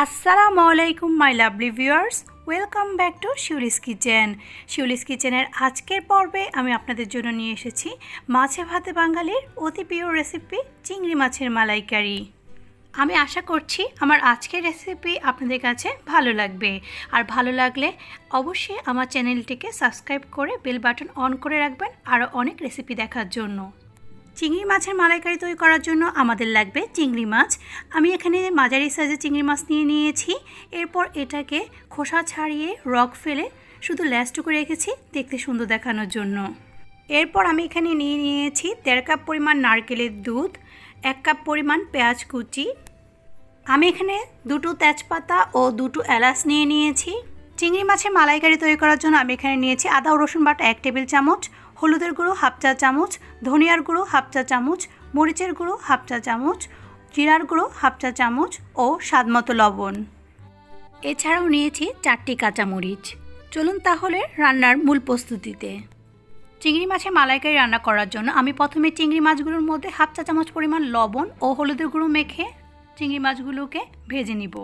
আসসালামু আলাইকুম my lovely viewers, welcome back to Shiuli's kitchen. Shiuli's কিচেনের আজকের পর্বে আমি আপনাদের জন্য নিয়ে এসেছি মাছে ভাতে বাঙালির অতি প্রিয় রেসিপি চিংড়ি মাছের মালাইকারি। আমি আশা করছি আমার আজকের রেসিপি আপনাদের কাছে ভালো লাগবে, আর ভালো লাগলে অবশ্যই আমার চ্যানেলটিকে সাবস্ক্রাইব করে বেল বাটন অন করে রাখবেন আরও অনেক রেসিপি দেখার জন্য। চিংড়ি মাছের মালাইকারি তৈরি করার জন্য আমাদের লাগবে চিংড়ি মাছ। আমি এখানে মাঝারি সাইজের চিংড়ি মাছ নিয়েছি। এরপর এটাকে খোসা ছাড়িয়ে রক ফেলে শুধু ল্যাসটুকু রেখেছি দেখতে সুন্দর দেখানোর জন্য। এরপর আমি এখানে নিয়েছি 1.5 কাপ পরিমাণ নারকেলের দুধ, 1 কাপ পরিমাণ পেঁয়াজ কুচি। আমি এখানে 2টো তেজপাতা ও 2টো এলাচ নিয়েছি। চিংড়ি মাছের মালাইকারি তৈরি করার জন্য আমি এখানে নিয়েছি আদা ও রসুন বাটা 1 টেবিল চামচ, হলুদের গুঁড়ো 1/2 চা চামচ, ধনিয়ার গুঁড়ো 1/2 চা চামচ, মরিচের গুঁড়ো 1/2 চা চামচ, জিরার গুঁড়ো 1/2 চা চামচ ও স্বাদমতো লবণ। এছাড়াও নিয়েছি 4টি কাঁচামরিচ। চলুন তাহলে রান্নার মূল প্রস্তুতিতে। চিংড়ি মাছের মালাইকারি রান্না করার জন্য আমি প্রথমে চিংড়ি মাছগুলোর মধ্যে 1/2 চা চামচ পরিমাণ লবণ ও হলুদের গুঁড়ো মেখে চিংড়ি মাছগুলোকে ভেজে নিব।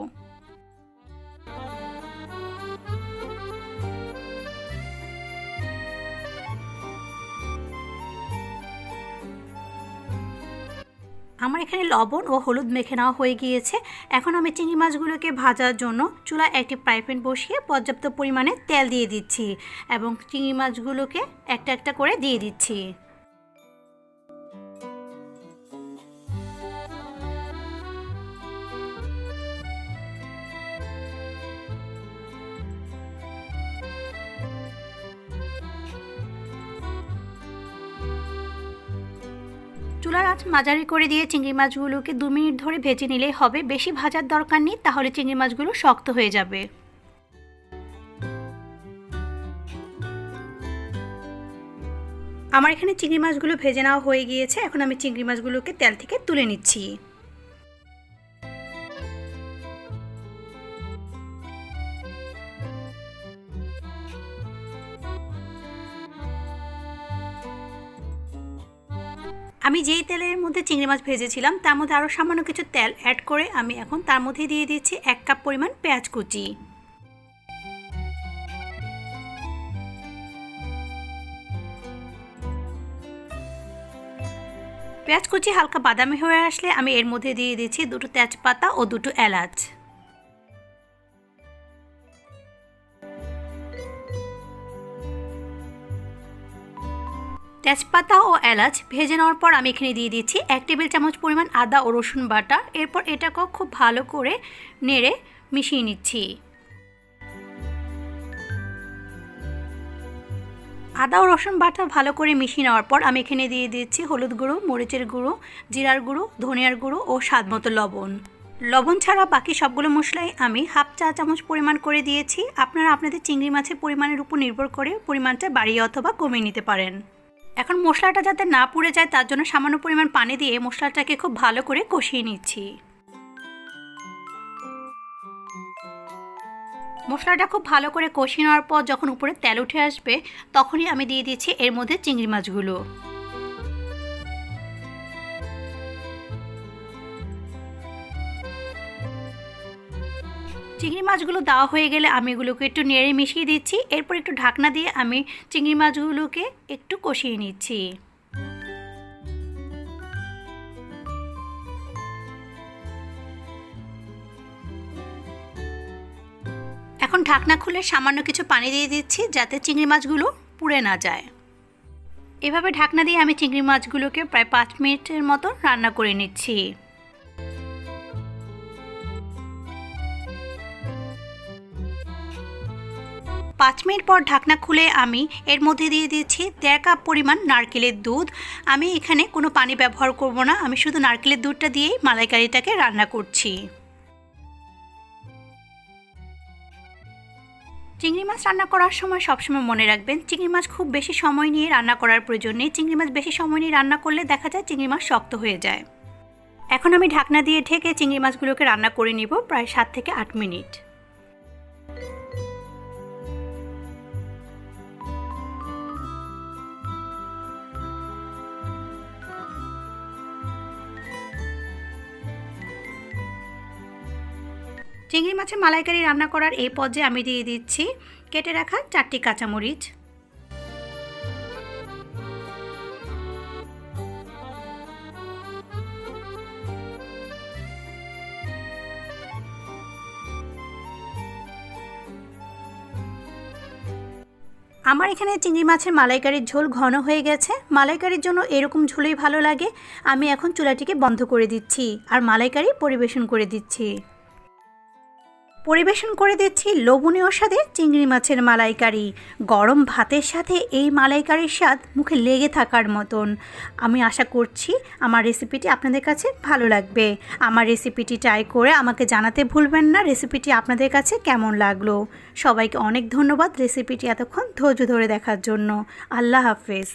আমার এখানে লবণ ও হলুদ মেখে নেওয়া হয়ে গিয়েছে। এখন আমি চিংড়ি মাছগুলোকে ভাজার জন্য চুলায় একটি ফ্রাই প্যান বসিয়ে পর্যাপ্ত পরিমাণে তেল দিয়ে দিচ্ছি এবং চিংড়ি মাছগুলোকে একটা একটা করে দিয়ে দিচ্ছি। চুলার আঁচ মাঝারি করে দিয়ে চিংড়ি মাছগুলোকে 2 মিনিট ধরে ভেজে নিলেই হবে, বেশি ভাজার দরকার নেই, তাহলে চিংড়ি মাছগুলো শক্ত হয়ে যাবে। আমার এখানে চিংড়ি মাছগুলো ভেজে নেওয়া হয়ে গিয়েছে। এখন আমি চিংড়ি মাছগুলোকে তেল থেকে তুলে নিচ্ছি। আমি যেই তেলের মধ্যে চিংড়ি মাছ ভেজেছিলাম তার মধ্যে আরও সামান্য কিছু তেল অ্যাড করে আমি এখন তার মধ্যে দিয়ে দিচ্ছি 1 কাপ পরিমাণ পেঁয়াজ কুচি। পেঁয়াজ কুচি হালকা বাদামি হয়ে আসলে আমি এর মধ্যে দিয়ে দিচ্ছি 2টো তেজপাতা ও 2টো এলাচ। তেজপাতা ও এলাচ ভেজে নেওয়ার পর আমি এখানে দিয়ে দিচ্ছি 1 টেবিল চামচ পরিমাণ আদা ও রসুন বাটা। এরপর এটাকেও খুব ভালো করে নেড়ে মিশিয়ে নিচ্ছি। আদা ও রসুন বাটা ভালো করে মিশিয়ে নেওয়ার পর আমি এখানে দিয়ে দিচ্ছি হলুদ গুঁড়ো, মরিচের গুঁড়ো, জিরার গুঁড়ো, ধনিয়ার গুঁড়ো ও স্বাদমতো লবণ। লবণ ছাড়া বাকি সবগুলো মশলাই আমি 1/2 চা চামচ পরিমাণ করে দিয়েছি। আপনারা আপনাদের চিংড়ি মাছের পরিমাণের উপর নির্ভর করে পরিমাণটা বাড়িয়ে অথবা কমিয়ে নিতে পারেন। এখন মশলাটা যাতে না পুড়ে যায় তার জন্য সামান্য পরিমাণ পানি দিয়ে মশলাটাকে খুব ভালো করে কষিয়ে নিচ্ছি। মশলাটা খুব ভালো করে কষিয়ে নেওয়ার পর যখন উপরে তেল উঠে আসবে তখনই আমি দিয়ে দিচ্ছি এর মধ্যে চিংড়ি মাছগুলো। চিংড়ি মাছগুলো দেওয়া হয়ে গেলে আমি এগুলোকে একটু নেড়ে মিশিয়ে দিচ্ছি। এরপর একটু ঢাকনা দিয়ে আমি চিংড়ি মাছগুলোকে একটু কষিয়ে নিচ্ছি। এখন ঢাকনা খুলে সামান্য কিছু পানি দিয়ে দিচ্ছি যাতে চিংড়ি মাছগুলো পুড়ে না যায়। এভাবে ঢাকনা দিয়ে আমি চিংড়ি মাছগুলোকে প্রায় 5 মিনিটের মতো রান্না করে নিচ্ছি। 5 মিনিট পর ঢাকনা খুলে আমি এর মধ্যে দিয়ে দিচ্ছি 1.5 কাপ পরিমাণ নারকেলের দুধ। আমি এখানে কোনো পানি ব্যবহার করব না, আমি শুধু নারকেলের দুধটা দিয়েই মালাইকারিটাকে রান্না করছি। চিংড়ি মাছ রান্না করার সময় সবসময় মনে রাখবেন চিংড়ি মাছ খুব বেশি সময় নিয়ে রান্না করার প্রয়োজন নেই। চিংড়ি মাছ বেশি সময় নিয়ে রান্না করলে দেখা যায় চিংড়ি মাছ শক্ত হয়ে যায়। এখন আমি ঢাকনা দিয়ে ঢেকে চিংড়ি মাছগুলোকে রান্না করে নিব প্রায় 7 থেকে 8 মিনিট। চিংড়ি মাছের মালাইকারি রান্না করার এই পর্যায়ে আমি দিয়ে দিচ্ছি কেটে রাখা 4টি কাঁচামরিচ। আমার এখানে চিংড়ি মাছের মালাইকারির ঝোল ঘন হয়ে গেছে। মালাইকারির জন্য এরকম ঝোলই ভালো লাগে। আমি এখন চুলাটিকে বন্ধ করে দিচ্ছি আর মালাইকারি পরিবেশন করে দিচ্ছি। লোভনীয় স্বাদে চিংড়ি মাছের মালাইকারি। গরম ভাতের সাথে এই মালাইকারির স্বাদ মুখে লেগে থাকার মতন। আমি আশা করছি আমার রেসিপিটি আপনাদের কাছে ভালো লাগবে। আমার রেসিপিটি ট্রাই করে আমাকে জানাতে ভুলবেন না রেসিপিটি আপনাদের কাছে কেমন লাগলো। সবাইকে অনেক ধন্যবাদ রেসিপিটি এতক্ষণ ধৈর্য ধরে দেখার জন্য। আল্লাহ হাফেজ।